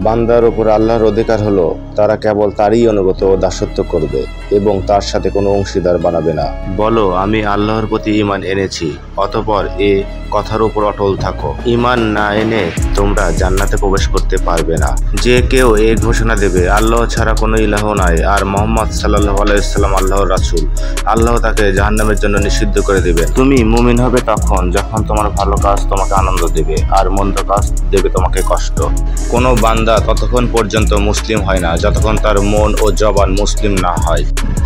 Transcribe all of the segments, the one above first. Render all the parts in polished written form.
বান্দার উপর আল্লাহর অধিকার হলো তারা কেবল তারই অনুগত ও দাসত্ব করবে এবং তার সাথে কোনো অংশীদার বানাবে না। বলো, আমি আল্লাহর প্রতি ঈমান এনেছি, অতঃপর এ কথার উপর অটল থাকো। ঈমান না এনে তোমরা জান্নাতে প্রবেশ করতে পারবে না। যে কেউ এই ঘোষণা দেবে আল্লাহ ছাড়া কোনো ইলাহ নাই আর মুহাম্মদ সাল্লাল্লাহু আলাইহি সাল্লাম আল্লাহর রাসূল, আল্লাহ তাকে জাহান্নামের জন্য নিষিদ্ধ করে দিবেন। তুমি মুমিন হবে তখন যখন তোমার ভালো কাজ তোমাকে আনন্দ দেবে আর মন্দ কাজ দেবে তোমাকে কষ্ট। কোনো বান্দা ততক্ষণ পর্যন্ত মুসলিম হয় না যতক্ষণ তার মন ও জবান মুসলিম না হয়।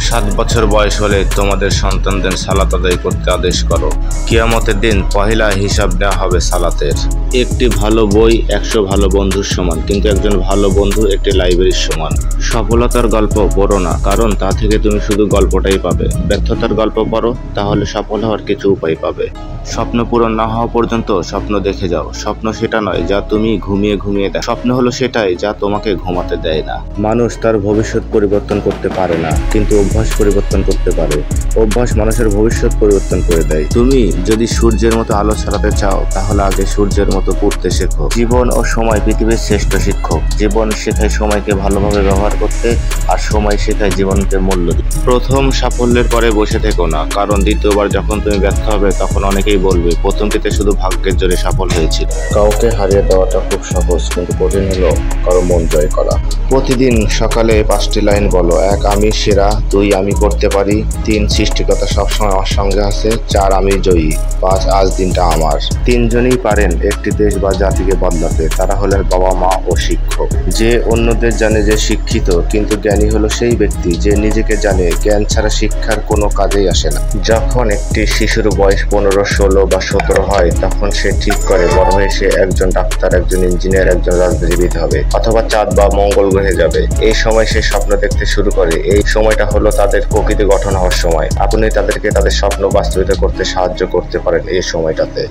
7 বছর বয়স হলে তোমাদের সন্তানদের সালাত আদায় করতে আদেশ করো। কিয়ামতের দিন পহেলা হিসাব নেওয়া হবে সালাতের। একটি ভালো বই 100 ভালো বন্ধুর সমান, কিন্তু একজন ভালো বন্ধু একটি লাইব্রেরির সমান। সফলতার গল্প পড়ো না, কারণ তা থেকে তুমি শুধু গল্পটাই পাবে। ব্যর্থতার গল্প পড়ো, তাহলে সফল হওয়ার কিছু উপায় পাবে। স্বপ্ন পূরণ না হওয়া পর্যন্ত স্বপ্ন দেখে যাও। স্বপ্ন সেটা নয় যা তুমি ঘুমিয়ে ঘুমিয়ে দেখো, স্বপ্ন হলো সেটাই যা তোমাকে ঘুমাতে দেয় না। মানুষ তার ভবিষ্যৎ পরিবর্তন করতে পারে না, কিন্তু অভ্যাস পরিবর্তন করতে পারে। অভ্যাস মানুষের ভবিষ্যৎ পরিবর্তন করে দেয়। তুমি যদি সূর্যের মতো আলো ছড়াতে চাও, তাহলে আগে সূর্যের মতো পড়তে শেখো। জীবন ও সময় পৃথিবীর শ্রেষ্ঠ শিক্ষক। জীবন শেখায় সময়কে ভালোভাবে ব্যবহার করতে, আর সময় শেখায় জীবনকে মূল্য দিতে। প্রথম সাফল্যের পরে বসে থেকো না, কারণ দ্বিতীয়বার যখন তুমি ব্যর্থ হবে তখন অনেকেই বলবে প্রথমটিতে শুধু ভাগ্যের জোরে সফল হয়েছিল। কাউকে হারিয়ে দেওয়াটা খুব সহজ, কিন্তু কঠিন হলো কারো মন জয় করা। প্রতিদিন সকালে 5টি লাইন বলো। 1 আমি সেরা, 2 আমি করতে পারি, 3 সৃষ্টিকর্তা সবসময় আমার সঙ্গে আছে, 4 আমি জয়ী, 5 আজ দিনটা আমার। 3 জনই পারেন একটি দেশ বা জাতিকে বদলাতে, তারা হলেন বাবা মা ও শিক্ষক। যে অন্যদের জানে যে শিক্ষিত, কিন্তু জ্ঞানী হলো সেই ব্যক্তি যে নিজেকে জানে জ্ঞান ছাড়া শিক্ষার কোনো কাজেই আসে না। যখন একটি শিশুর বয়স 15, 16 বা 17 হয়, তখন সে ঠিক করে বড় হয়ে সে একজন ডাক্তার, একজন ইঞ্জিনিয়ার, একজন রাজনীতিবিদ হবে, অথবা চাঁদ বা মঙ্গল গ্রহে যাবে। এই সময় সে স্বপ্ন দেখতে শুরু করে। এই সময়টা হলো তাদের প্রকৃতি গঠন হওয়ার সময়। আপনি তাদেরকে তাদের স্বপ্ন বাস্তবায়িত করতে সাহায্য করতে পারেন এই সময়টাতে।